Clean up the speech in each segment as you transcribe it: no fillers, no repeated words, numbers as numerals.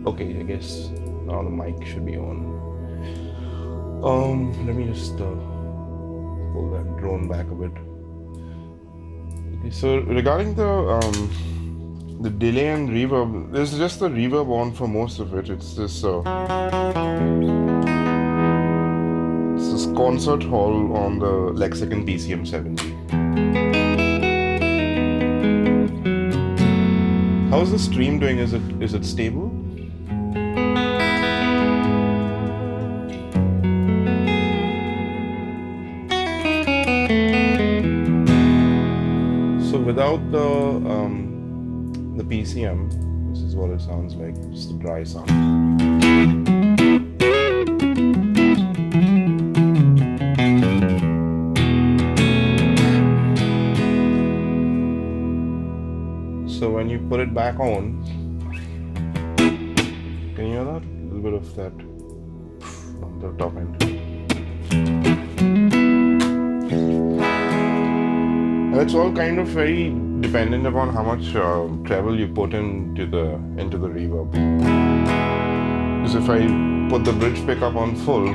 Okay, I guess now the mic should be on. Let me just pull that drone back a bit. Okay, so regarding the delay and reverb, there's just the reverb on for most of it. It's this concert hall on the Lexicon PCM 70. How's the stream doing? Is it stable? So without the PCM, this is what it sounds like. Just a dry sound. So when you put it back on, can you hear that? A little bit of that on the top end. And it's all kind of very dependent upon how much treble you put into the reverb. Because if I put the bridge pickup on full,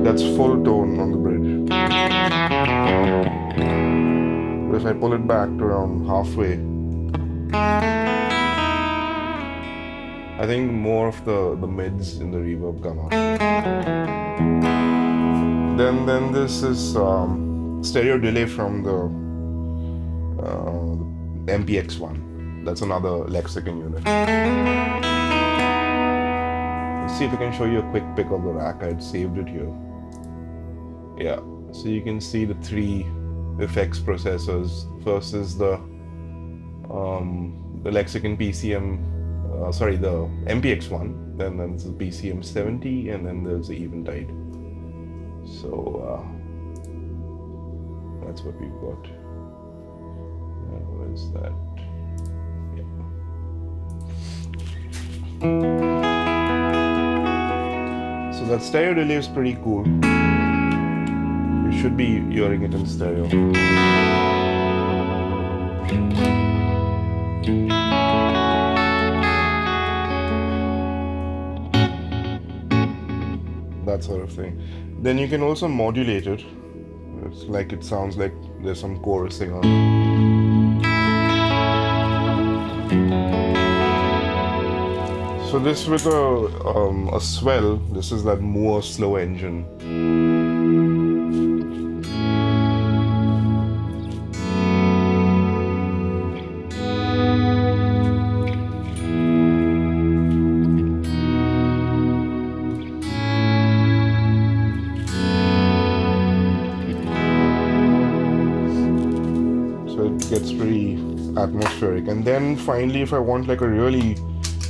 that's full tone on the bridge. But if I pull it back to around halfway, I think more of the mids in the reverb come out. Then this is stereo delay from the MPX1. That's another Lexicon unit. Let's see if I can show you a quick pic of the rack. I'd saved it here. Yeah, so you can see the three effects processors. First is the Lexicon PCM, the MPX1, then there's the PCM 70, and then there's the Eventide. So that's what we've got. Where is that? Yeah. So that stereo delay is pretty cool. You should be hearing it in stereo. That sort of thing. Then you can also modulate it. It's like it sounds like there's some chorusing on it. So this with a swell, this is that Moore slow engine. Gets pretty atmospheric. And then finally, if I want like a really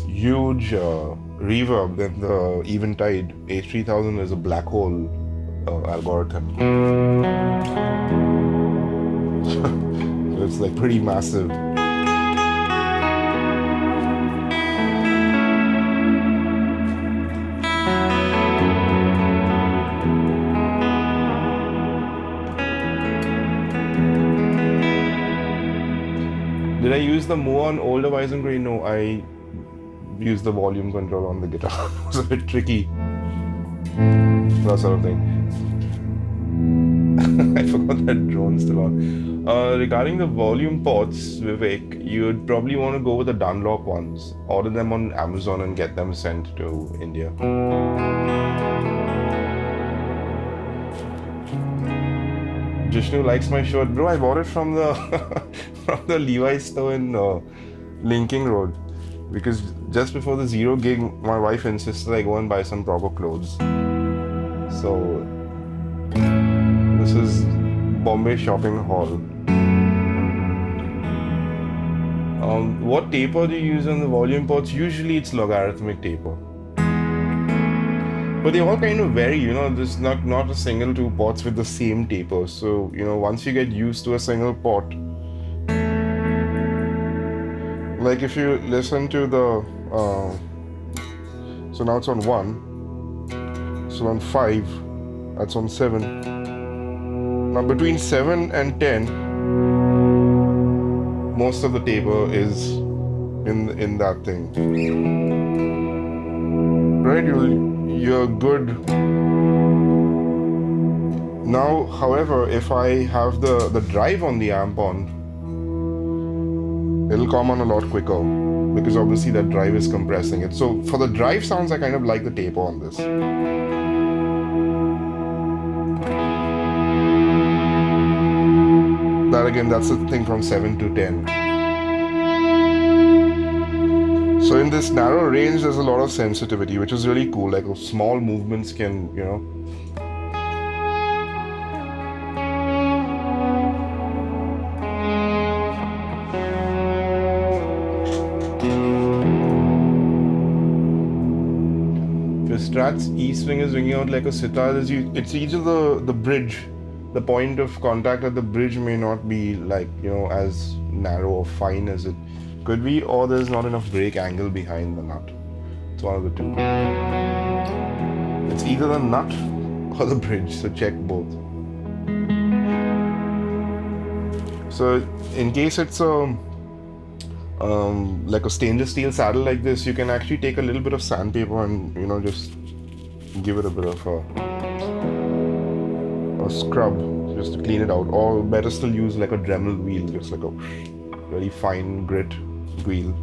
huge reverb, then the Eventide H3000 is a black hole algorithm. So it's like pretty massive. Did I use the Moore on older Weizengrey? No, I used the volume control on the guitar. It was a bit tricky. That sort of thing. I forgot that drone's still on. Regarding the volume ports, Vivek, you'd probably want to go with the Dunlop ones. Order them on Amazon and get them sent to India. Jishnu likes my shirt. Bro, I bought it from the from the Levi's store in Linking Road. Because just before the Zero gig, my wife insisted I go and buy some proper clothes. So this is Bombay Shopping Hall. What taper do you use on the volume ports? Usually it's logarithmic taper. But they all kind of vary, there's not a single two ports with the same taper. So, once you get used to a single port, like if you listen to the, so now it's on 1, so on 5, that's on 7. Now between 7 and 10, most of the taper is in that thing. Right, you're good. Now, however, if I have the drive on the amp on, it'll come on a lot quicker because obviously that drive is compressing it. So for the drive sounds, I kind of like the taper on this. That again, that's the thing from 7 to 10. So in this narrow range, there's a lot of sensitivity, which is really cool. Like small movements can, you know. Strat's E string is ringing out like a sitar. It's either the bridge, the point of contact at the bridge may not be like, you know, as narrow or fine as it could be, or there's not enough break angle behind the nut. It's one of the two. It's either the nut or the bridge, so check both. So in case it's a like a stainless steel saddle like this, you can actually take a little bit of sandpaper and, you know, just give it a bit of a scrub just to clean it out, or better still use like a Dremel wheel, just like a very fine grit wheel.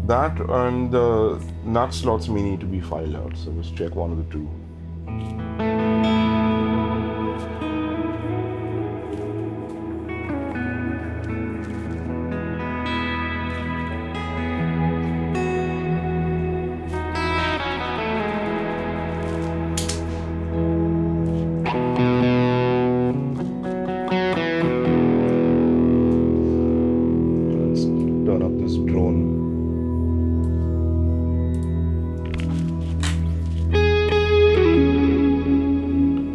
That and the nut slots may need to be filed out, so just check one of the two.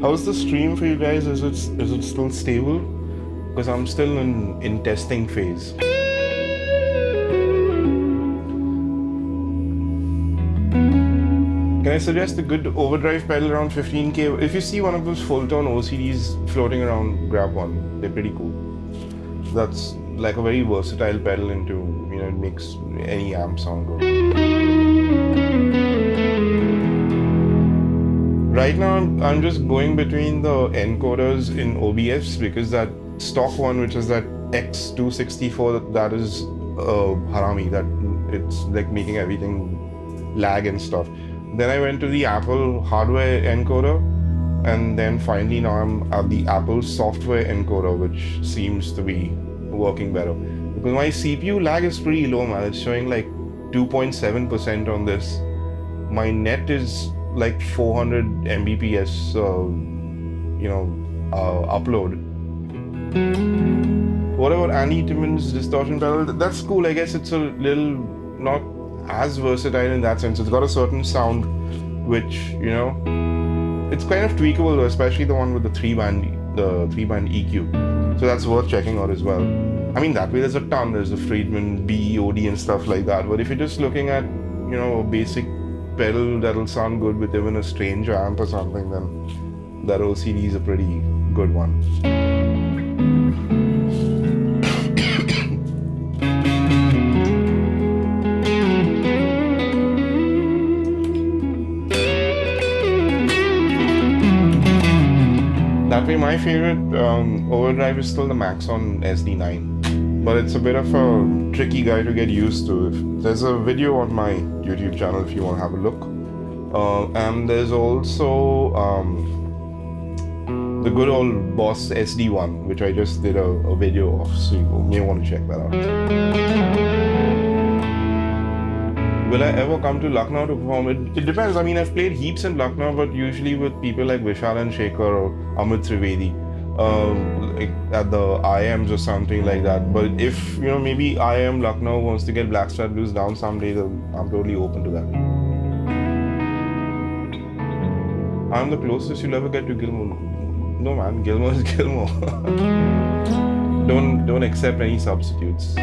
How's the stream for you guys? Is it still stable? Because I'm still in testing phase. Can I suggest a good overdrive pedal around 15K? If you see one of those full-tone OCDs floating around, grab one. They're pretty cool. That's like a very versatile pedal into, you know, it makes any amp sound good. Right now, I'm just going between the encoders in OBS because that stock one, which is that X264, that is harami, that it's like making everything lag and stuff. Then I went to the Apple hardware encoder, and then finally now I'm at the Apple software encoder, which seems to be working better. Because my CPU lag is pretty low, man. It's showing like 2.7% on this. My net is like 400 Mbps, upload. Whatever Andy Timmons distortion pedal, that's cool. I guess it's a little not as versatile in that sense. It's got a certain sound, which, you know, it's kind of tweakable though, especially the one with the three band EQ. So that's worth checking out as well. I mean, that way there's a ton. There's the Friedman BEOD and stuff like that. But if you're just looking at, you know, a basic pedal that'll sound good with even a strange amp or something, then that OCD is a pretty good one. That way, my favorite overdrive is still the Maxon SD9, but it's a bit of a tricky guy to get used to. There's a video on my YouTube channel if you want to have a look, and there's also the good old Boss SD1, which I just did a video of, so you may want to check that out. Will I ever come to Lucknow to perform? It depends. I mean, I've played heaps in Lucknow, but usually with people like Vishal and Shekhar or Amit Trivedi, like at the IMs or something like that. But if, you know, maybe IM Lucknow wants to get Blackstrat Blues down someday, then I'm totally open to that. I'm the closest you'll ever get to Gilmour. No man, Gilmour is Gilmour. Don't accept any substitutes.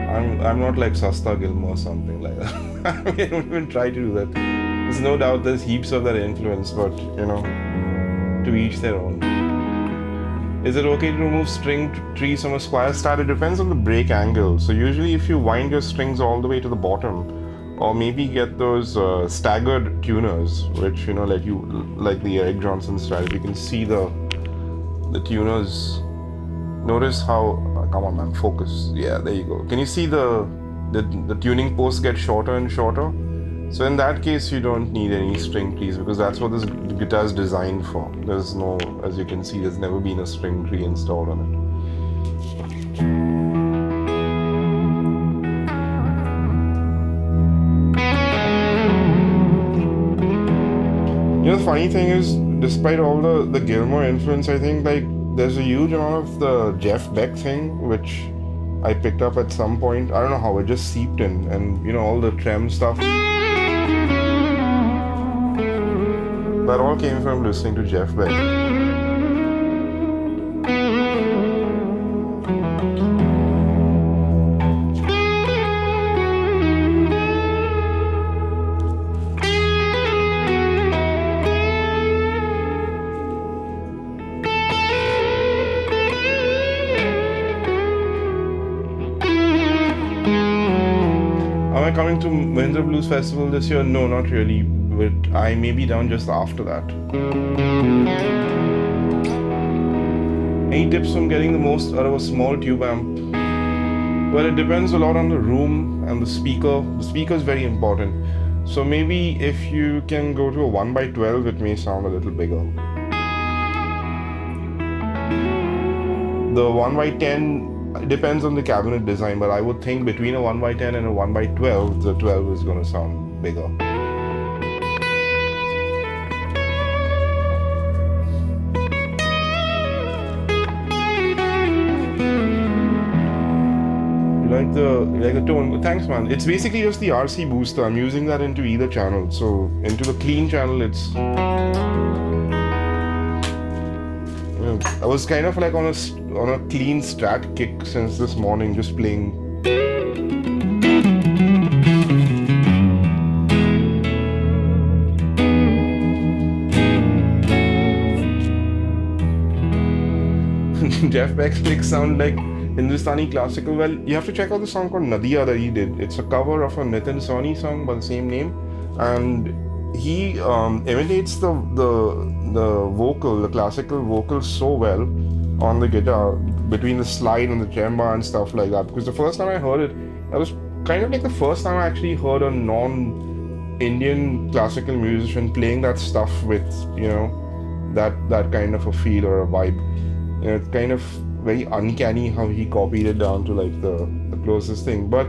I'm not like Sasta Gilmour or something like that. I mean, I don't even try to do that. There's no doubt there's heaps of that influence, but, you know, to each their own. Is it okay to remove string trees from a square stat? It depends on the break angle. So usually if you wind your strings all the way to the bottom, or maybe get those staggered tuners, which let you, like the Eric Johnson strat. If you can see the tuners, notice how come on man, focus. Yeah, there you go. Can you see the tuning posts get shorter and shorter? So in that case, you don't need any string trees because that's what this guitar is designed for. There's no, as you can see, there's never been a string tree installed on it. The funny thing is, despite all the Gilmour influence, I think like there's a huge amount of the Jeff Beck thing, which I picked up at some point. I don't know how, it just seeped in, and all the trem stuff. That all came from listening to Jeff Beck. Am I coming to Mahindra Blues Festival this year? No, not really. But I may be down just after that. Any tips on getting the most out of a small tube amp? Well, it depends a lot on the room and the speaker. The speaker is very important. So maybe if you can go to a 1x12, it may sound a little bigger. The 1x10, it depends on the cabinet design, but I would think between a 1x10 and a 1x12, the 12 is going to sound bigger. You like the tone? Thanks, man. It's basically just the RC booster. I'm using that into either channel. So into the clean channel, it's. I was kind of like on a clean strat kick since this morning, just playing. Jeff Beck's picks sound like Hindustani classical. Well, you have to check out the song called Nadia that he did. It's a cover of a Nitin Sawhney song by the same name, and he imitates the vocal, the classical vocal so well on the guitar between the slide and the tremba and stuff like that. Because the first time I heard it, that was kind of like the first time I actually heard a non-Indian classical musician playing that stuff with that kind of a feel or a vibe. It's kind of very uncanny how he copied it down to like the closest thing. But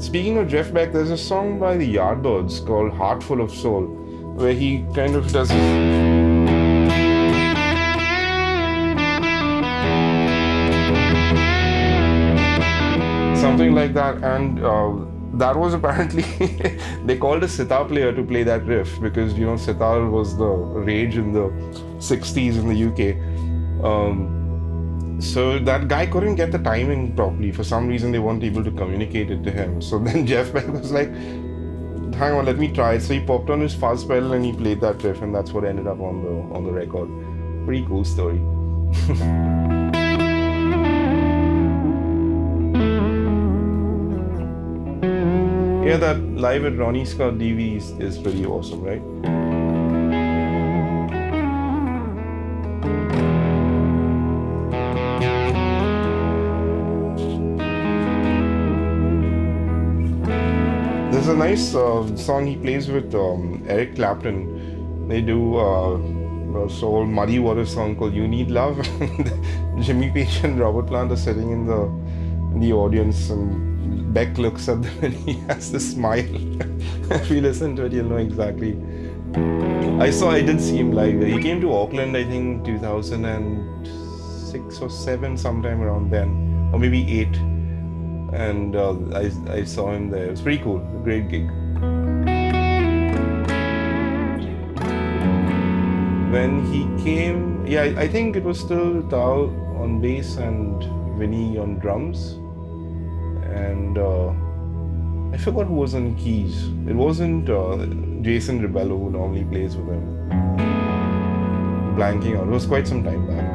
speaking of Jeff Beck, there's a song by the Yardbirds called Heart Full of Soul, where he kind of does something like that, and that was apparently they called a sitar player to play that riff because sitar was the rage in the 60s in the UK. So that guy couldn't get the timing properly. For some reason, they weren't able to communicate it to him. So then Jeff Beck was like, hang on, let me try it. So he popped on his fuzz pedal and he played that riff, and that's what ended up on the record. Pretty cool story. Yeah, that live at Ronnie Scott DVD is pretty awesome, right? There's a nice song he plays with Eric Clapton. They do a soul Muddy Water song called "You Need Love." Jimmy Page and Robert Plant are sitting in the audience, and Beck looks at them and he has this smile. If you listen to it, you'll know exactly. I did see him live. He came to Auckland, I think 2006 or 7, sometime around then, or maybe 8. And I saw him there. It was pretty cool. A great gig. When he came, I think it was still Tao on bass and Vinny on drums. And I forgot who was on keys. It wasn't Jason Rebello who normally plays with him. Blanking out. It was quite some time back.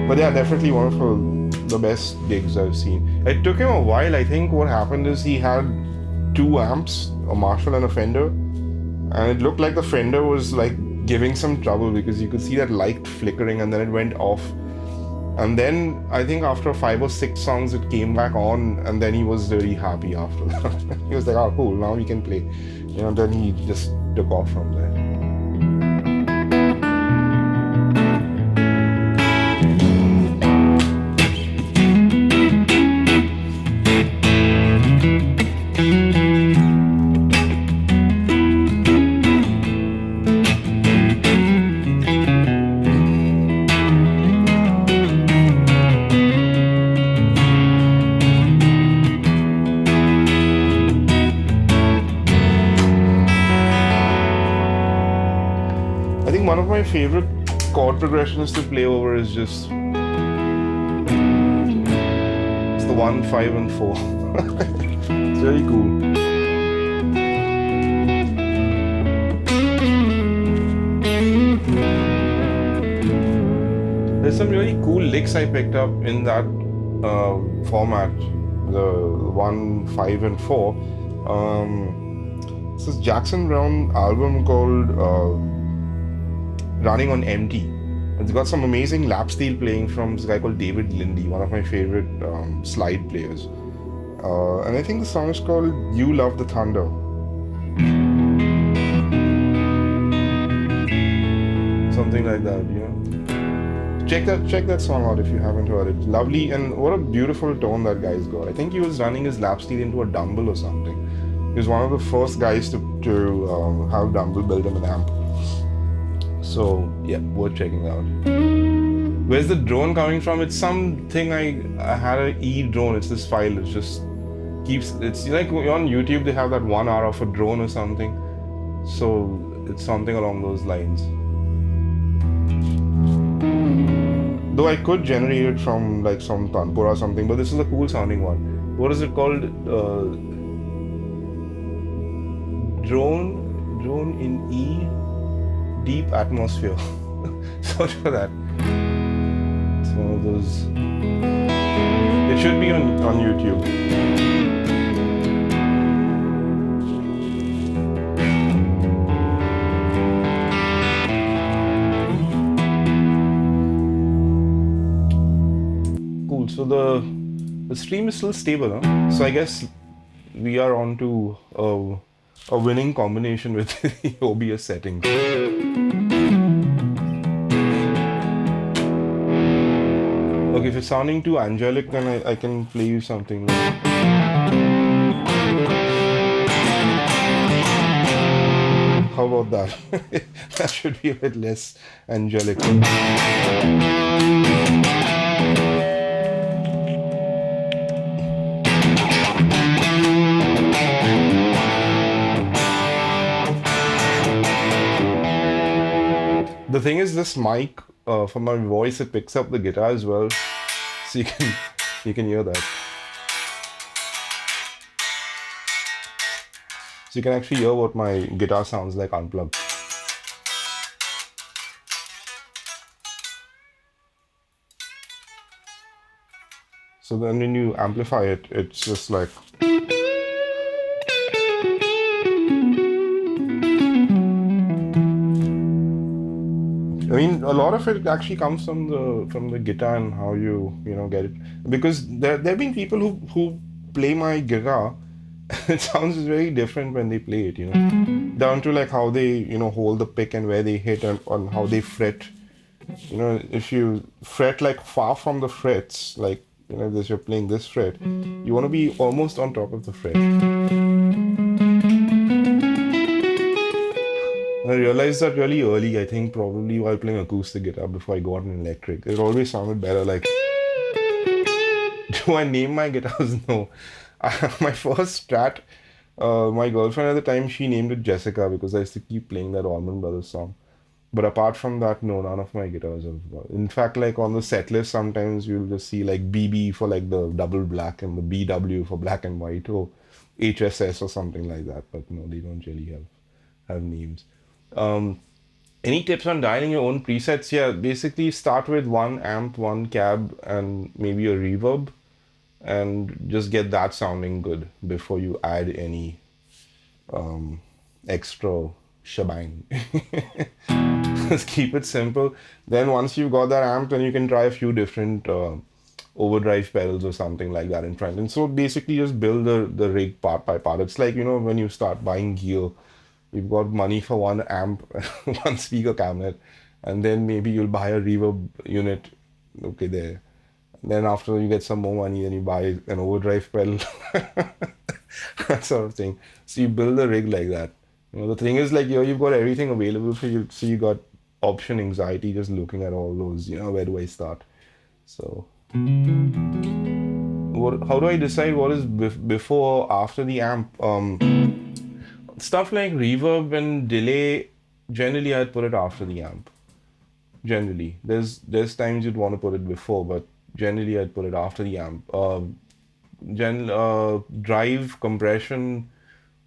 But yeah, definitely one of the best gigs I've seen. It took him a while. I think what happened is he had two amps, a Marshall and a Fender, and it looked like the Fender was like giving some trouble because you could see that light flickering and then it went off. And then I think after 5 or 6 songs it came back on, and then he was really happy after that. He was like, oh cool, now we can play. Then he just took off from there. I think one of my favorite chord progressions to play over is just it's the 1, 5, and 4. It's very cool. There's some really cool licks I picked up in that format, the 1, 5, and 4. It's this Jackson Browne album called Running on Empty. It's got some amazing lap steel playing from this guy called David Lindy, one of my favorite slide players. And I think the song is called You Love the Thunder. Something like that, Check that song out if you haven't heard it. Lovely, and what a beautiful tone that guy's got. I think he was running his lap steel into a dumble or something. He was one of the first guys to have dumble build him an amp. So yeah, worth checking out. Where's the drone coming from? It's something I had an E drone. It's this file. It just keeps. It's like on YouTube they have that 1 hour of a drone or something. So it's something along those lines. Though I could generate it from like some Tanpura or something, but this is a cool sounding one. What is it called? Drone in E. Deep atmosphere. Search for that. It's one of those. It should be on YouTube. Cool. So the stream is still stable, huh? So I guess we are on to a winning combination with the OBS settings. Okay, if it's sounding too angelic, then I can play you something. How about that? That should be a bit less angelic. The thing is, this mic for my voice, it picks up the guitar as well, so you can hear that. So you can actually hear what my guitar sounds like unplugged. So then when you amplify it, it's just like. I mean, a lot of it actually comes from the guitar and how you get it. Because there have been people who play my guitar, it sounds very different when they play it, down to like how they hold the pick and where they hit and on how they fret. If you fret like far from the frets, like this you're playing this fret, you want to be almost on top of the fret. I realized that really early, I think probably while playing acoustic guitar before I got an electric. It always sounded better like... Do I name my guitars? No. My first Strat, my girlfriend at the time, she named it Jessica because I used to keep playing that Allman Brothers song. But apart from that, no, none of my guitars have... In fact, like on the set list, sometimes you'll just see like BB for like the double black and the BW for black and white or HSS or something like that. But no, they don't really have names. Any tips on dialing your own presets? Yeah, basically start with one amp, one cab, and maybe a reverb, and just get that sounding good before you add any extra shebang. Just keep it simple. Then once you've got that amp, then you can try a few different overdrive pedals or something like that in front. And so basically just build the rig part by part. It's like, when you start buying gear, you've got money for one amp, one speaker cabinet, and then maybe you'll buy a reverb unit. Okay, there. Then after you get some more money, then you buy an overdrive pedal, that sort of thing. So you build a rig like that. The thing is, like, you've got everything available for you, so you got option anxiety just looking at all those. Where do I start? So, how do I decide what is before or after the amp? Stuff like reverb and delay, generally I'd put it after the amp. Generally, there's times you'd want to put it before, but generally I'd put it after the amp. Drive, compression,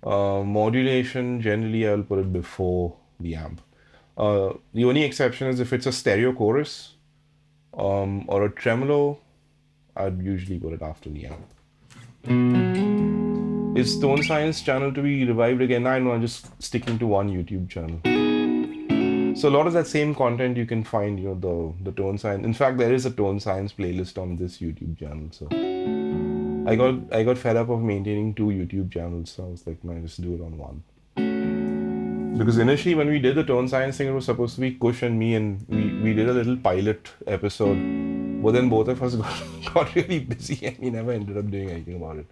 modulation, generally I'll put it before the amp. The only exception is if it's a stereo chorus or a tremolo, I'd usually put it after the amp. Is Tone Science channel to be revived again? I know, I'm just sticking to one YouTube channel. So a lot of that same content you can find, the Tone Science. In fact, there is a Tone Science playlist on this YouTube channel. So I got fed up of maintaining two YouTube channels, so I was like, man, just do it on one. Because initially when we did the Tone Science thing, it was supposed to be Kush and me, and we did a little pilot episode. But then both of us got really busy and we never ended up doing anything about it.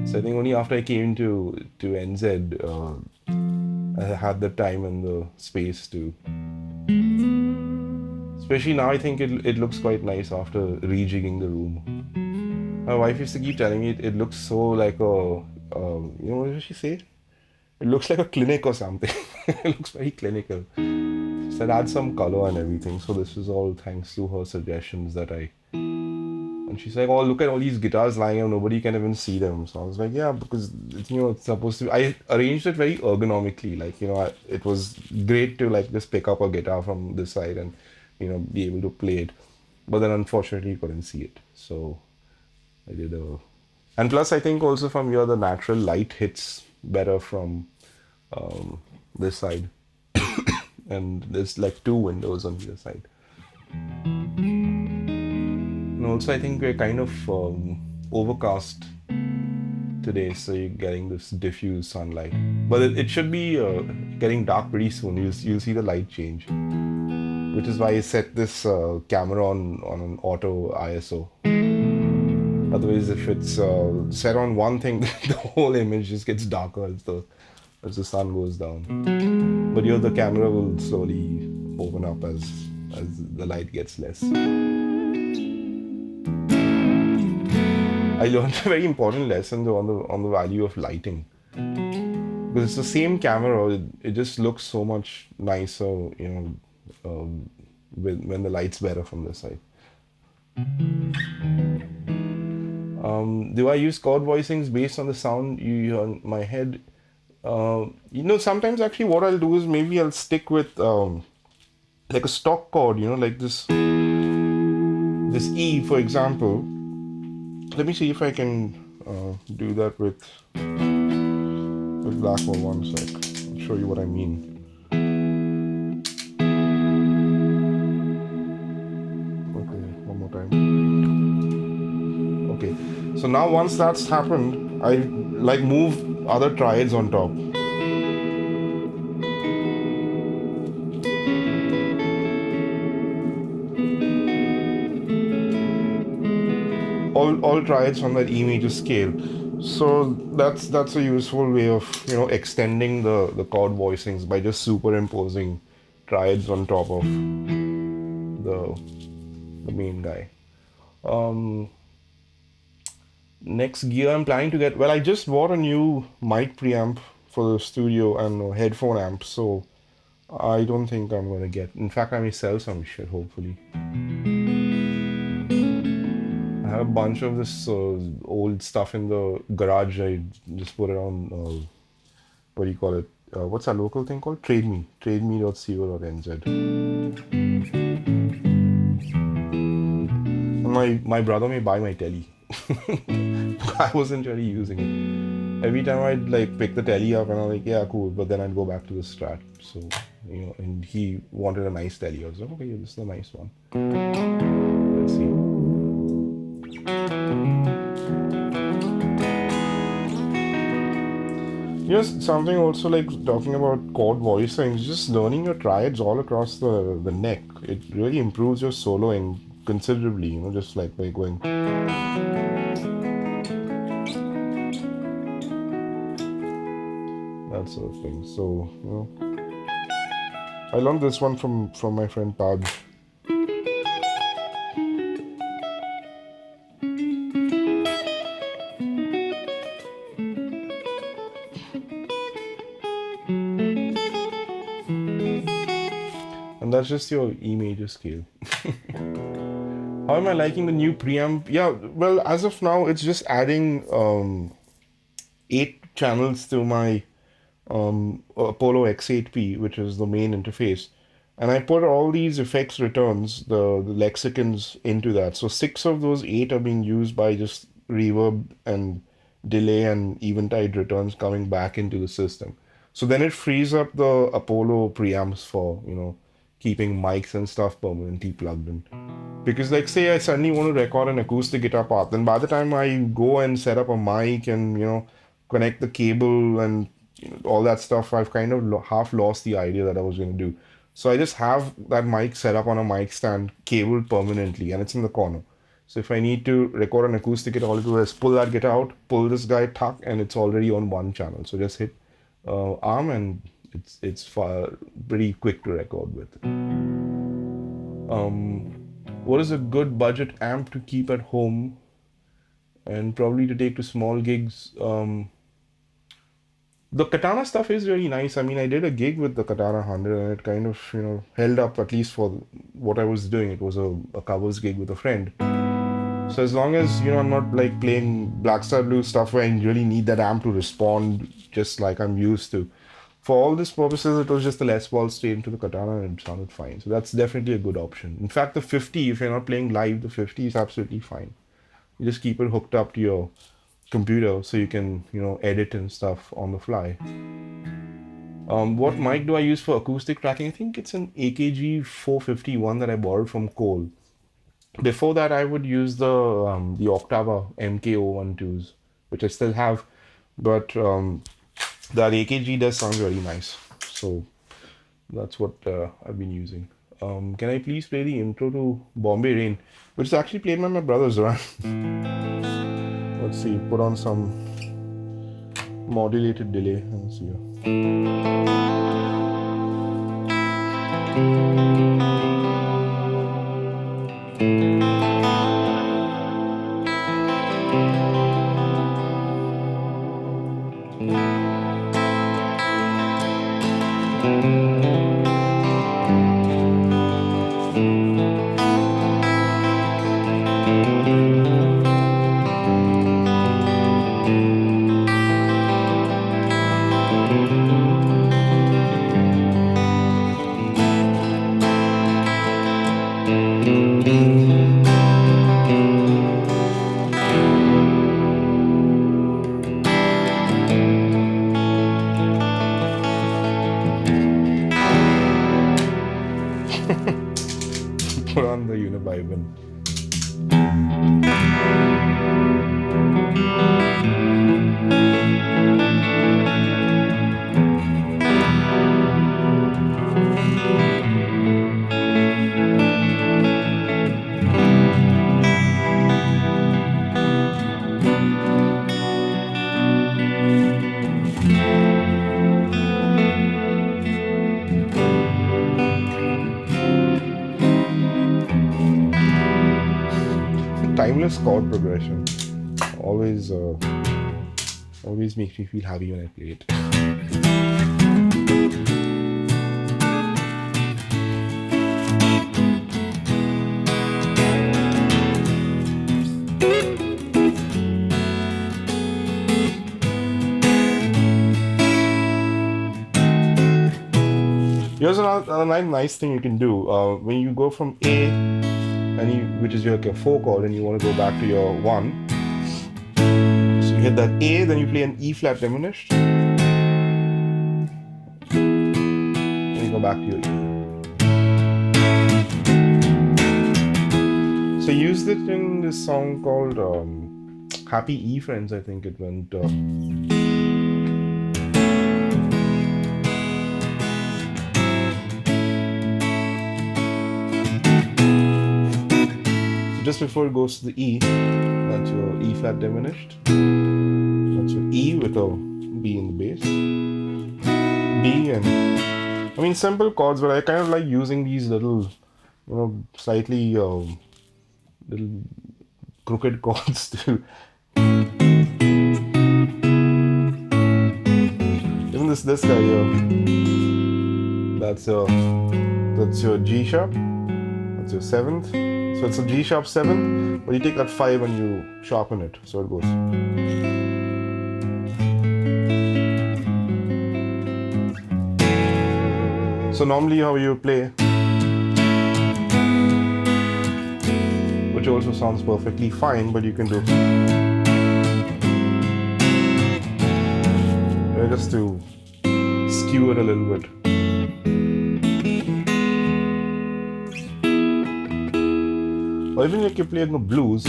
So I think only after I came to NZ, I had the time and the space to. Especially now, I think it looks quite nice after rejigging the room. My wife used to keep telling me it looks so like what did she say? It looks like a clinic or something. It looks very clinical. She said add some color and everything. So this is all thanks to her suggestions and she's like, oh, look at all these guitars lying and nobody can even see them. So I was like, yeah, because it's supposed to be, I arranged it very ergonomically. Like, it was great to like just pick up a guitar from this side and be able to play it. But then unfortunately you couldn't see it. So I did and plus I think also from here the natural light hits better from this side. And there's like two windows on either side. And also I think we're kind of overcast today, so you're getting this diffuse sunlight. But it should be getting dark pretty soon. You'll see the light change. Which is why I set this camera on an auto ISO. Otherwise, if it's set on one thing, the whole image just gets darker as the sun goes down. But here the camera will slowly open up as the light gets less. I learned a very important lesson though on the value of lighting. Because it's the same camera, it just looks so much nicer, when the light's better from this side. Do I use chord voicings based on the sound you hear in my head? Sometimes actually what I'll do is maybe I'll stick with like a stock chord, like this E, for example. Let me see if I can do that with Blackwell. One sec. I'll show you what I mean. Okay, so now once that's happened, I like move other triads on top. All triads on that E major scale. So that's a useful way of extending the chord voicings by just superimposing triads on top of the main guy. Next gear I'm planning to get, well, I just bought a new mic preamp for the studio and a headphone amp, so I don't think I'm gonna get, in fact I may sell some shit hopefully. I have a bunch of this old stuff in the garage. I just put it on what do you call it, what's our local thing called? Trademe.co.nz. My brother may buy my telly. I wasn't really using it. Every time I'd like pick the telly up and I'm like, yeah, cool, but then I'd go back to the Strat. So, and he wanted a nice telly. I was like, okay, this is a nice one. Let's see. Something also like talking about chord voicings, just learning your triads all across the neck. It really improves your soloing considerably, just like by going. That sort of thing. So, I learned this one from my friend Taj. And that's just your E major scale. How am I liking the new preamp? Yeah, well, as of now, it's just adding 8 channels to my Apollo X8P, which is the main interface. And I put all these effects returns, the lexicons, into that. So 6 of those 8 are being used by just reverb and delay and eventide returns coming back into the system. So then it frees up the Apollo preamps for, keeping mics and stuff permanently plugged in. Because like say I suddenly want to record an acoustic guitar part, then by the time I go and set up a mic and connect the cable and all that stuff, I've kind of half lost the idea that I was going to do. So I just have that mic set up on a mic stand, cabled permanently, and it's in the corner. So if I need to record an acoustic guitar, all I do is pull that guitar out, pull this guy, tuck, and it's already on one channel. So just hit arm and it's pretty quick to record with. What is a good budget amp to keep at home and probably to take to small gigs? The Katana stuff is really nice. I mean, I did a gig with the Katana 100 and it kind of, held up at least for what I was doing. It was a covers gig with a friend. So as long as, I'm not like playing Blackstar Blues stuff where I really need that amp to respond just like I'm used to. For all these purposes, it was just the Les Paul straight into the Katana and it sounded fine. So that's definitely a good option. In fact, the 50, if you're not playing live, the 50 is absolutely fine. You just keep it hooked up to your computer so you can, edit and stuff on the fly. What mic do I use for acoustic tracking? I think it's an AKG 451 that I borrowed from Cole. Before that, I would use the Octava MK012s, which I still have, but that AKG does sound really nice. So that's what I've been using. Can I please play the intro to Bombay Rain, which is actually played by my brothers around. Let's see, put on some modulated delay. Let's see. Put on the Unibiben. Timeless chord progression always makes me feel happy when I play it. Here's another nice thing you can do. When you go from A, which is like your 4 chord, and you want to go back to your 1. So you hit that A, then you play an E flat diminished. Then you go back to your E. So I used it in this song called Happy E Friends, I think it went. Just before it goes to the E, that's your E flat diminished. That's your E with a B in the bass. B, and I mean simple chords, but I kind of like using these little, slightly little crooked chords too. Even this guy here, that's your G sharp, that's your 7th. So it's a G sharp 7, but you take that 5 and you sharpen it, so it goes. So normally how you play, which also sounds perfectly fine, but you can do just to skew it a little bit. Or even if you play in the blues,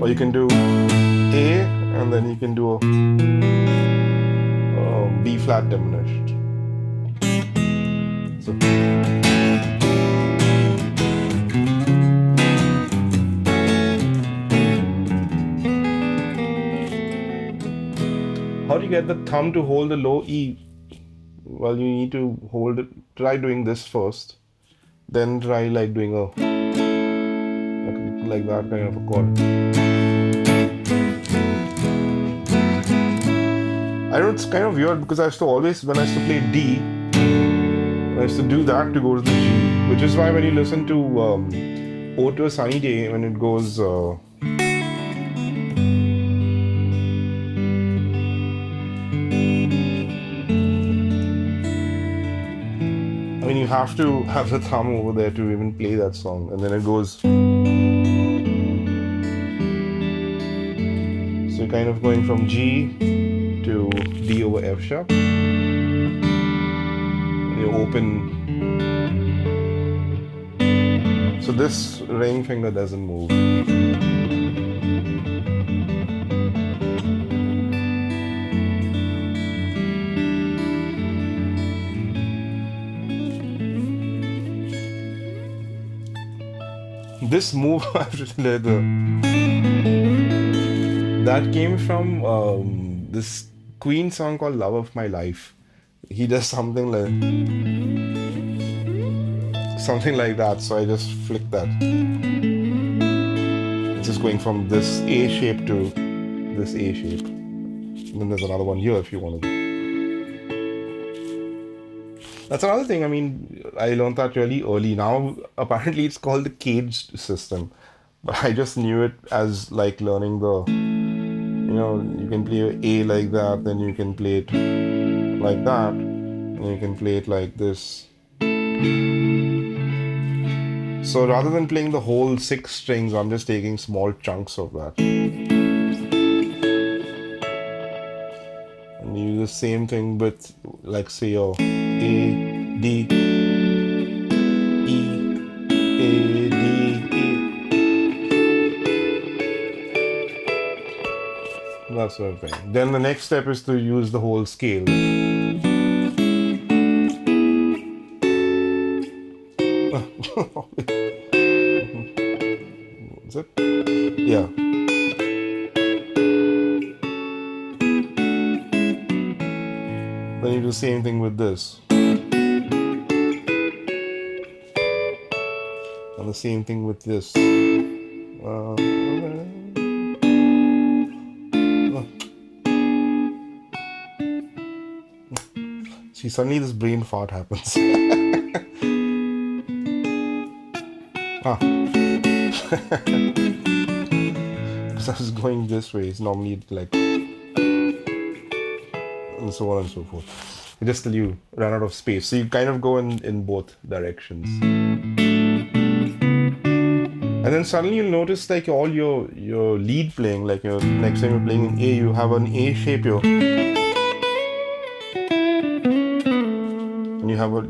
or you can do A and then you can do a B flat diminished. So how do you get the thumb to hold the low E? Well, you need to hold it. Try doing this first, then try like doing like that kind of a chord. I know it's kind of weird because I used to always, when I used to play D, I used to do that to go to the G, which is why when you listen to "Oh to a Sunny Day," when it goes. You have to have the thumb over there to even play that song, and then it goes. So you're kind of going from G to D over F sharp. And you open. So this ring finger doesn't move. This move, that came from this Queen song called "Love of My Life." He does something like that. So I just flick that. It's just going from this A shape to this A shape. And then there's another one here if you want to. That's another thing. I mean, I learned that really early. Now, apparently, it's called the caged system. But I just knew it as like learning the, you can play A like that, then you can play it like that, and you can play it like this. So rather than playing the whole 6 strings, I'm just taking small chunks of that. And you do the same thing with, like, say, your A, D, E, A, D, E. That sort of thing. Then the next step is to use the whole scale. Is it? Yeah. Then you do the same thing with this. And the same thing with this. See, suddenly this brain fart happens. Ah, because I was going this way. It's normally like, and so on and so forth. Just till you run out of space. So you kind of go in both directions. And then suddenly you'll notice like all your lead playing, like your next time you're playing in A, you have an A shape here. And you have a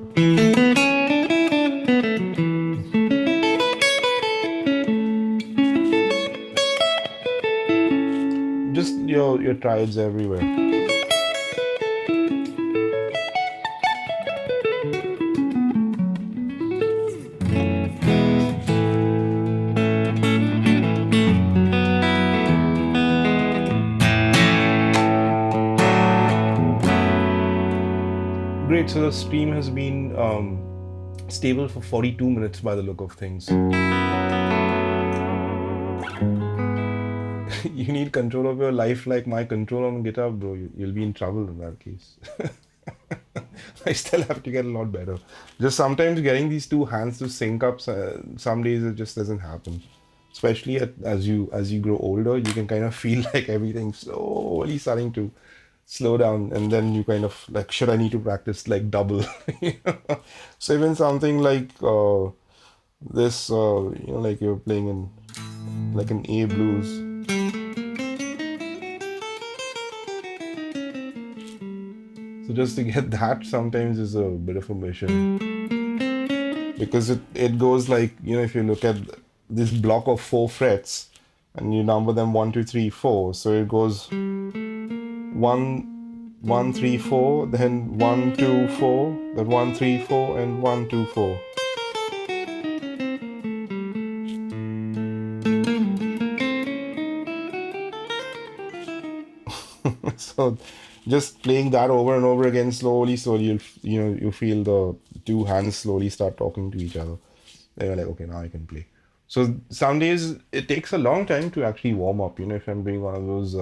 just your triads everywhere. Great, so the stream has been stable for 42 minutes by the look of things. You need control of your life like my control on guitar, bro. You'll be in trouble in that case. I still have to get a lot better. Just sometimes getting these two hands to sync up, some days it just doesn't happen. Especially as you grow older, you can kind of feel like everything's slowly starting to slow down, and then you kind of like, should I need to practice like double? You know? So even something like this, like you're playing in like an A blues. So just to get that sometimes is a bit of a mission, because it goes like, if you look at this block of 4 frets and you number them 1, 2, 3, 4, so it goes 1, 1, 3, 4, then 1, 2, 4, then 1, 3, 4, and 1, 2, 4. So just playing that over and over again slowly, you feel the two hands slowly start talking to each other. Then you're like, okay, now I can play. So some days it takes a long time to actually warm up. If I'm doing one of those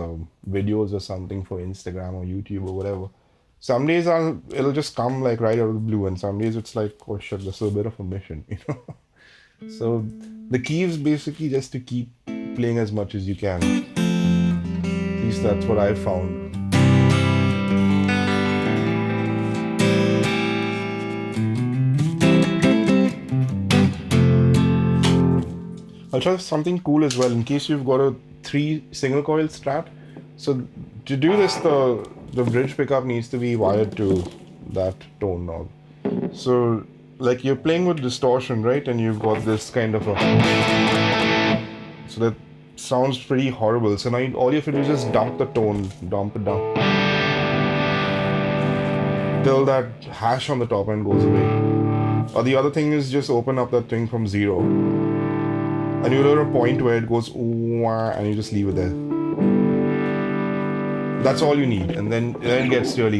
videos or something for Instagram or YouTube or whatever, some days it'll just come like right out of the blue, and some days it's like, oh shit, this is a bit of a mission, So the key is basically just to keep playing as much as you can. At least that's what I've found. I'll try something cool as well in case you've got a 3 single coil Strat. So to do this, the bridge pickup needs to be wired to that tone knob. So like you're playing with distortion, right? And you've got this kind of so that sounds pretty horrible. So now all you have to do is just dump it down till that hash on the top end goes away. Or the other thing is just open up that thing from 0. And you'll hit a point where it goes ooh, and you just leave it there. That's all you need, and then it gets really.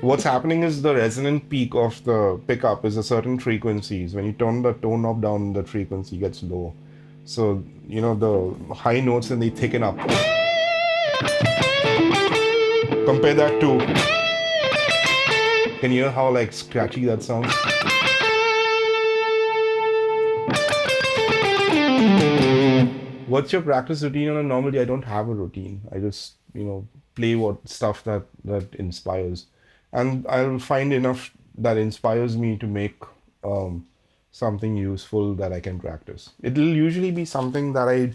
What's happening is the resonant peak of the pickup is a certain frequencies. When you turn the tone knob down, the frequency gets low. So the high notes, and they thicken up. Compare that to. Can you hear how like scratchy that sounds? What's your practice routine on a normal day? I don't have a routine. I just, play what stuff that inspires. And I'll find enough that inspires me to make something useful that I can practice. It'll usually be something that I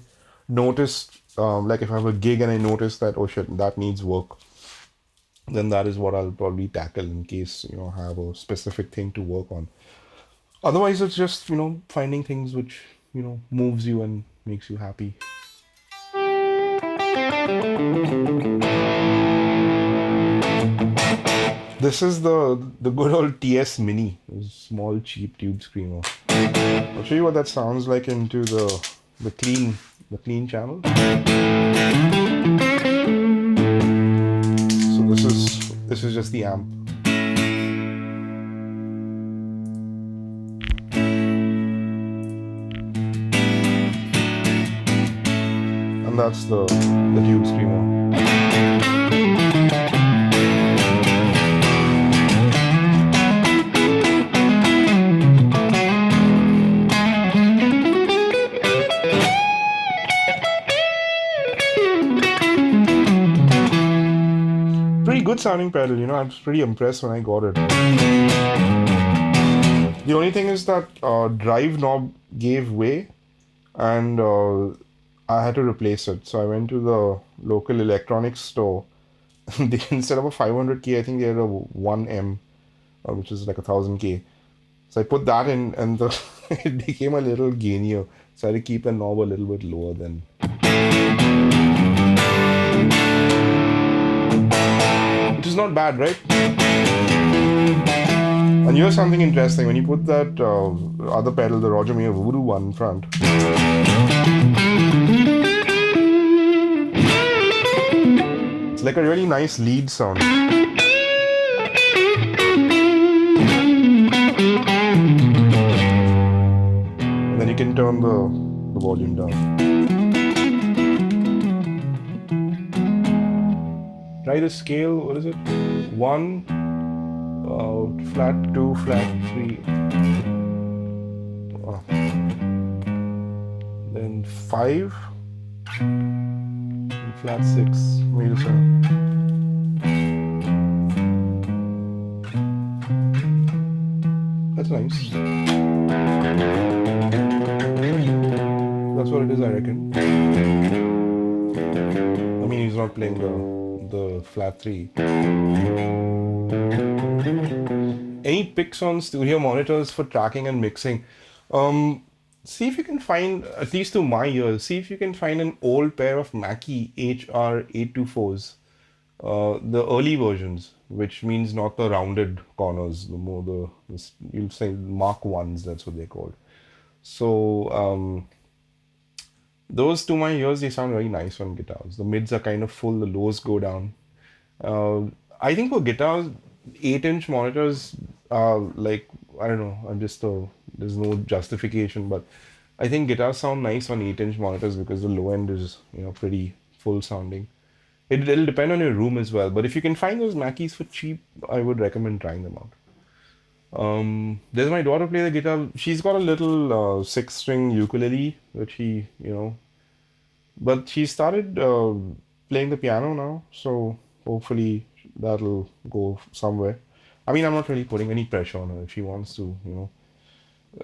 noticed, like if I have a gig and I notice that, oh shit, that needs work. Then that is what I'll probably tackle in case, I have a specific thing to work on. Otherwise, it's just, finding things which, moves you and makes you happy. This is the good old TS Mini, a small cheap tube screamer. I'll show you what that sounds like into the clean channel. This is just the amp. And that's the tube screamer. sounding pedal, you know, I was pretty impressed when I got it. The only thing is that drive knob gave way and I had to replace it. So I went to the local electronics store. Instead of a 500K, I think they had a 1M, which is like 1000K. So I put that in and it became a little gainier. So I had to keep the knob a little bit lower then. Which is not bad, right? And here's something interesting. When you put that other pedal, the Roger Mayer Voodoo one in front, it's like a really nice lead sound. And then you can turn the volume down. Try the scale, what is it? 1, flat 2, flat 3. Then 5, and flat 6. Wait a second. That's nice. That's what it is, I reckon. I mean, he's not playing the flat 3. Any picks on studio monitors for tracking and mixing? See if you can find, at least to my ears, see if you can find an old pair of Mackie HR824s. The early versions, which means not the rounded corners, you'll say Mark 1s, that's what they're called. So those, to my ears, they sound very nice on guitars. The mids are kind of full, the lows go down. I think for guitars, 8-inch monitors are like, I don't know, there's no justification, but I think guitars sound nice on 8-inch monitors because the low end is, you know, pretty full sounding. It'll depend on your room as well, but if you can find those Mackies for cheap, I would recommend trying them out. There's my daughter play the guitar. She's got a little 6-string ukulele that she, you know, but she started playing the piano now, so hopefully that'll go somewhere. I mean, I'm not really putting any pressure on her if she wants to, you know.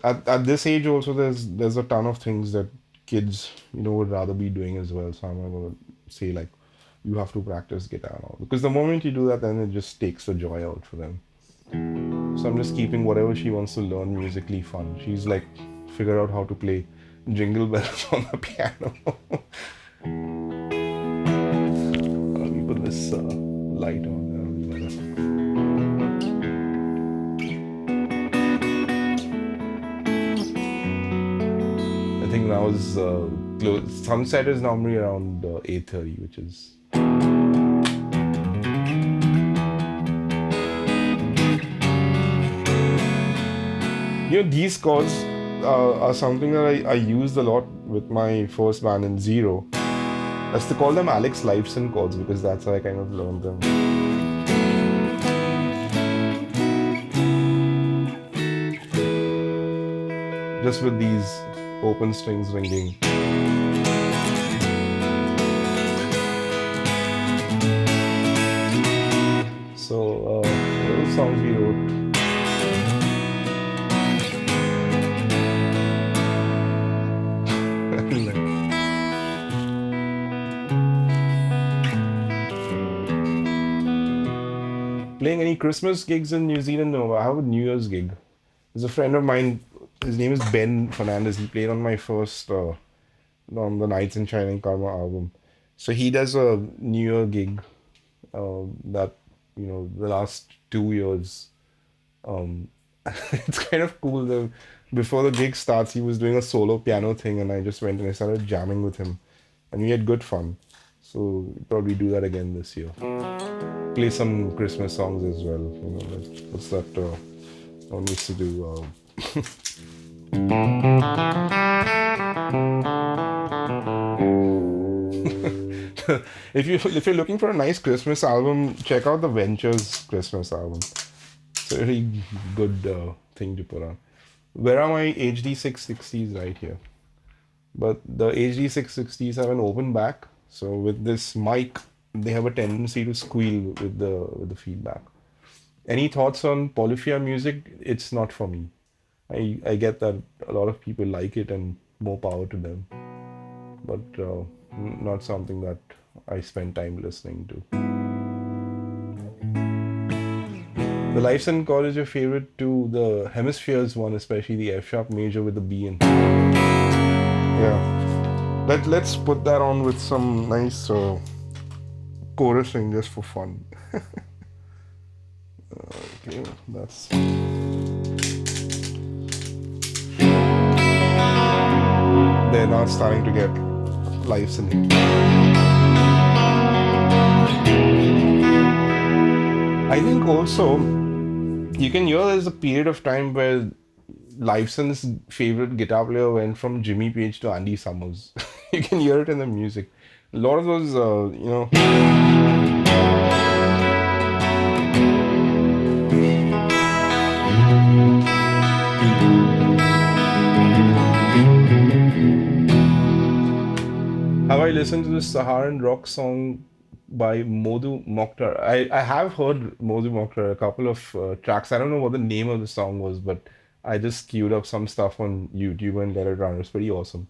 At this age also, there's a ton of things that kids, you know, would rather be doing as well. So I'm not gonna say like, you have to practice guitar now, because the moment you do that, then it just takes the joy out for them. So I'm just keeping whatever she wants to learn musically fun. She's like, figure out how to play Jingle Bells on the piano. Let me put this light on. I think now is sunset is normally around 8:30, which is. You know, these chords are something that I used a lot with my first band in Zero. I used to call them Alex Lifeson chords because that's how I kind of learned them. Just with these open strings ringing. So, what are the songs we wrote? Playing any Christmas gigs in New Zealand? No, I have a New Year's gig. There's a friend of mine, his name is Ben Fernandez. He played on my first, on the Nights in Shining Karma album. So he does a New Year gig that, you know, the last 2 years. It's kind of cool. Before the gig starts, he was doing a solo piano thing, and I just went and I started jamming with him. And we had good fun. So we'll probably do that again this year. Play some Christmas songs as well. You know, what's that one we used to do? If you're looking for a nice Christmas album, check out the Ventures Christmas album. It's a really good thing to put on. Where are my HD 660s? Right here. But the HD 660s have an open back. So with this mic, they have a tendency to squeal with the feedback. Any thoughts on polyphia music? It's not for me. I get that a lot of people like it and more power to them, but not something that I spend time listening to. The life and chord is your favorite too. The hemispheres one, especially the F sharp major with the B in. Yeah. Let's put that on with some nice chorusing just for fun. Okay, that's. They're now starting to get lives in it. I think also you can hear there's a period of time where Liveson's favorite guitar player went from Jimmy Page to Andy Summers. You can hear it in the music. A lot of those, have I listened to this Saharan rock song by Modu Mokhtar? I have heard Modu Mokhtar, a couple of tracks. I don't know what the name of the song was, but I just queued up some stuff on YouTube and let it run. It's pretty awesome.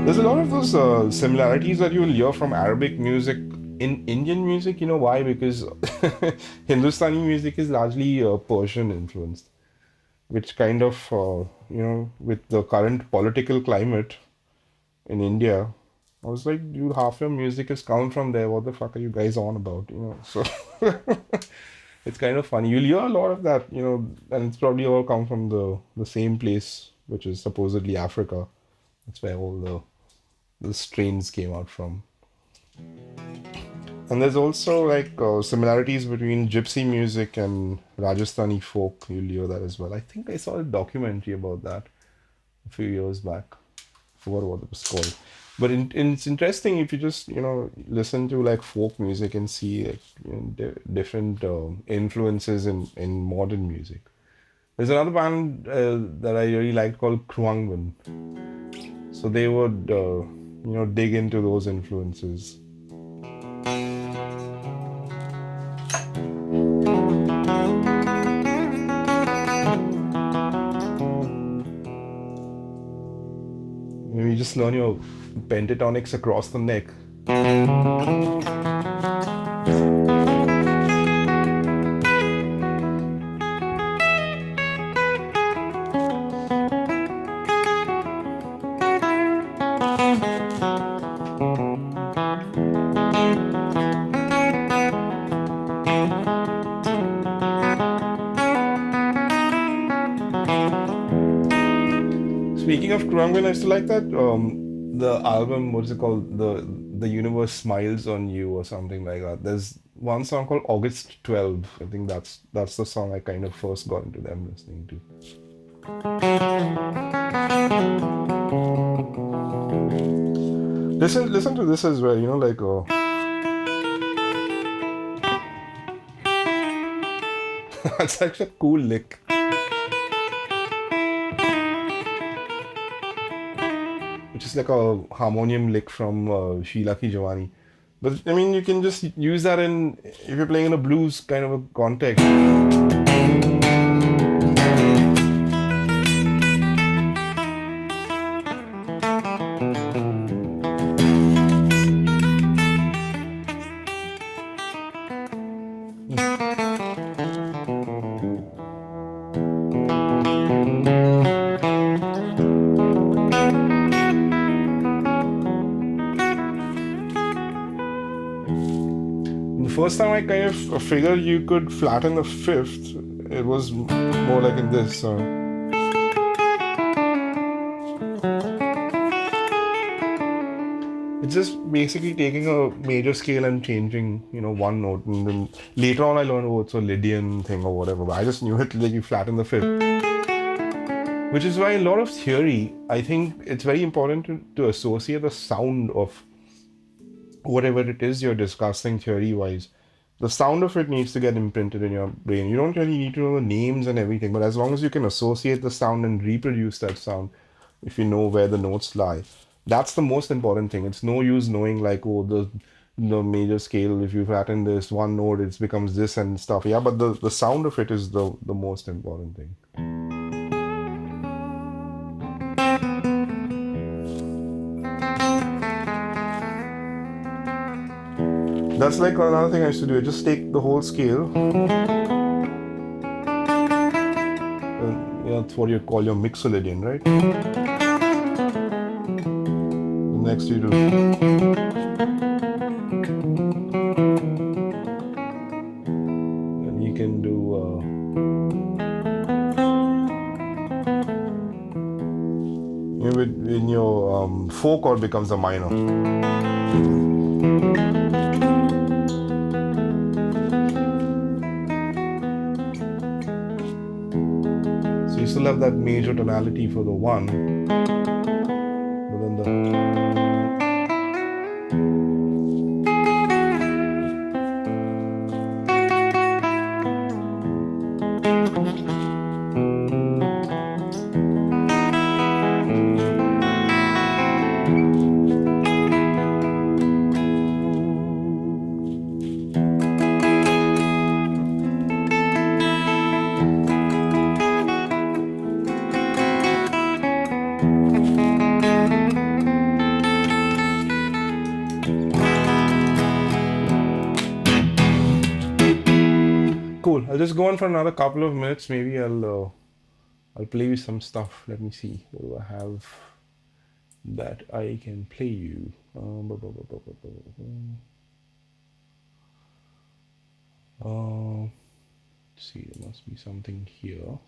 There's a lot of those similarities that you'll hear from Arabic music in Indian music. You know why? Because Hindustani music is largely Persian influenced, which kind of, with the current political climate in India, I was like, dude, half your music is coming from there. What the fuck are you guys on about? So it's kind of funny. You'll hear a lot of that, and it's probably all come from the same place, which is supposedly Africa. That's where all the strains came out from. And there's also like similarities between gypsy music and Rajasthani folk. You'll hear that as well. I think I saw a documentary about that a few years back. Forgot what it was called. But it's interesting if you just listen to like folk music and see like, different influences in modern music. There's another band that I really liked called Kruangwin. So they would dig into those influences. You just learn your pentatonics across the neck. Speaking of Kruangwin, I still like that. The album, what is it called? The Universe Smiles on You or something like that. There's one song called August 12. I think that's the song I kind of first got into them listening to. Listen to this as well, like that's such a cool lick. Which is like a harmonium lick from Sheila Ki Jawani. But I mean, you can just use that if you're playing in a blues kind of a context. First time I kind of figured you could flatten the fifth, it was more like in this. It's just basically taking a major scale and changing, one note. And then later on I learned, oh, it's a Lydian thing or whatever. But I just knew it like you flatten the fifth. Which is why a lot of theory, I think it's very important to associate the sound of whatever it is you're discussing theory-wise. The sound of it needs to get imprinted in your brain. You don't really need to know the names and everything, but as long as you can associate the sound and reproduce that sound, if you know where the notes lie. That's the most important thing. It's no use knowing like, oh, the major scale, if you flatten this one note, it becomes this and stuff. Yeah, but the sound of it is the most important thing. That's like another thing I used to do. I just take the whole scale. That's what you call your mixolydian, right? Next you do. And you can do when your 4 chord becomes a minor. So you still have that major tonality for the 1, but then the cool. I'll just go on for another couple of minutes. Maybe I'll play you some stuff. Let me see. What do I have that I can play you? Let's see. There must be something here.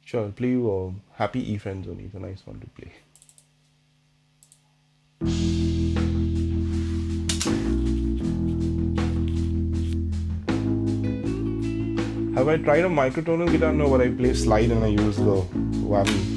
Sure, I'll play you Happy E Friend Zone. It's a nice one to play. Have I tried a microtonal guitar? No, but I play slide and I use the whammy.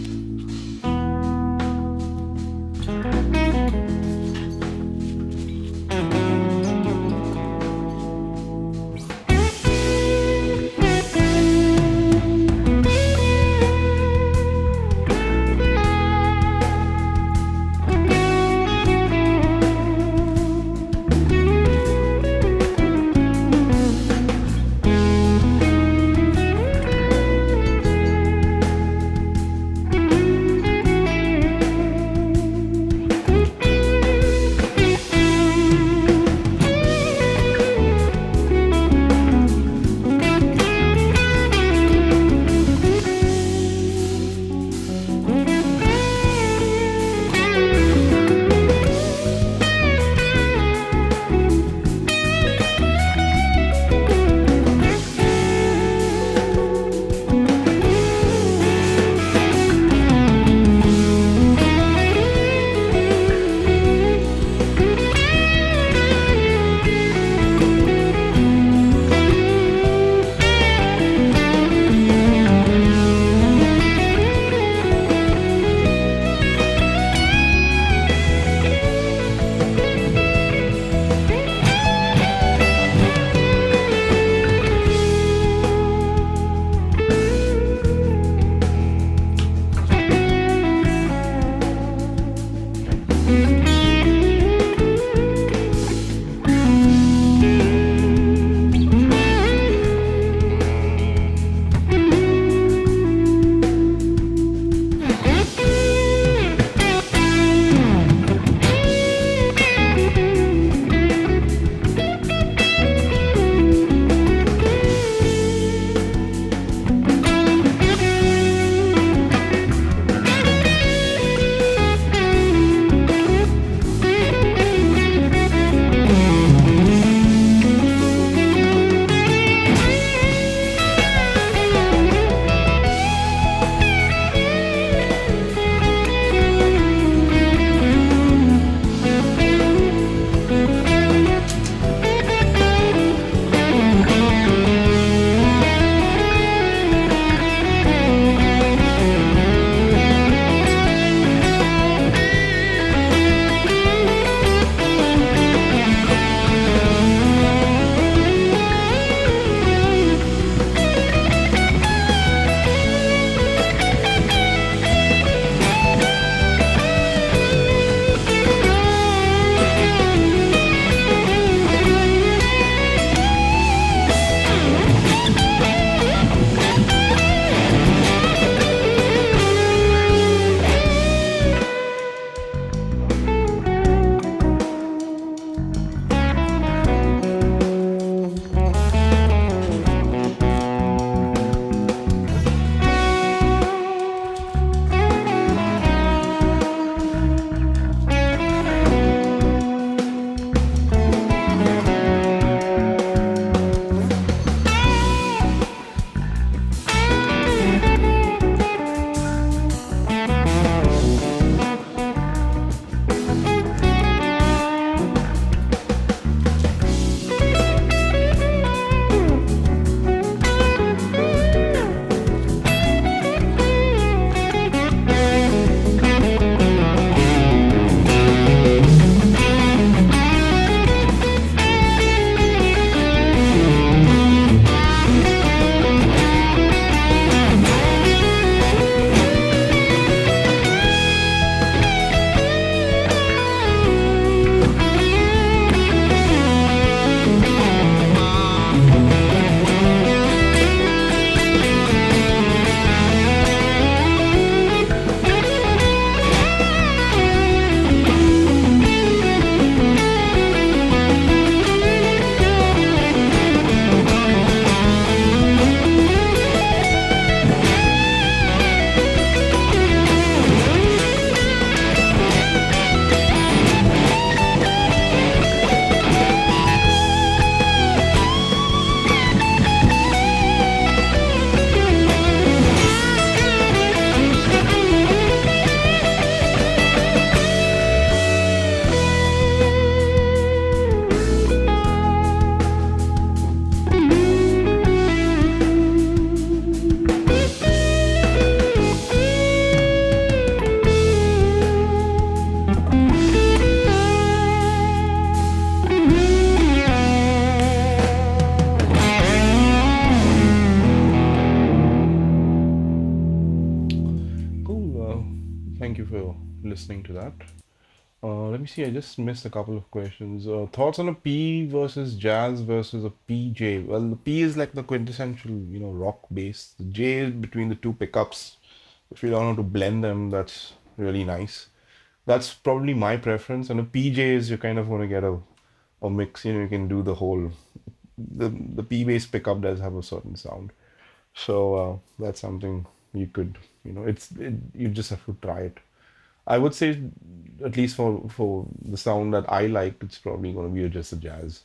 for listening to that. Let me see. I just missed a couple of questions. Thoughts on a P versus jazz versus a PJ? Well, the P is like the quintessential, rock bass. The J is between the two pickups. If you don't know how to blend them, that's really nice. That's probably my preference. And a PJ is you're kind of going to get a mix. You can do the whole. The P bass pickup does have a certain sound. So that's something you could, you just have to try it. I would say, at least for the sound that I liked, it's probably going to be just a jazz.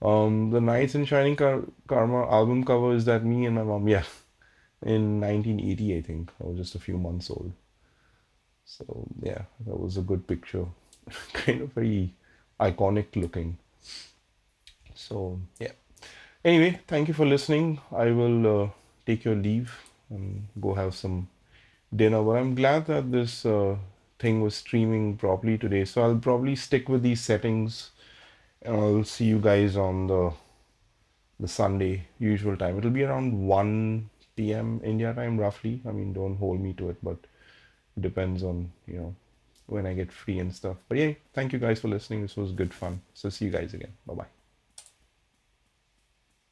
The Knights in Shining Karma album cover, is that me and my mom? Yeah, in 1980, I think. I was just a few months old. So yeah, that was a good picture. Kind of very iconic looking. So yeah. Anyway, thank you for listening. I will take your leave and go have some dinner. But I'm glad that this thing was streaming properly today. So I'll probably stick with these settings, and I'll see you guys on the Sunday usual time. It'll be around 1 p.m. India time, roughly. I mean, don't hold me to it, but it depends on, when I get free and stuff. But yeah, thank you guys for listening. This was good fun. So see you guys again. Bye bye.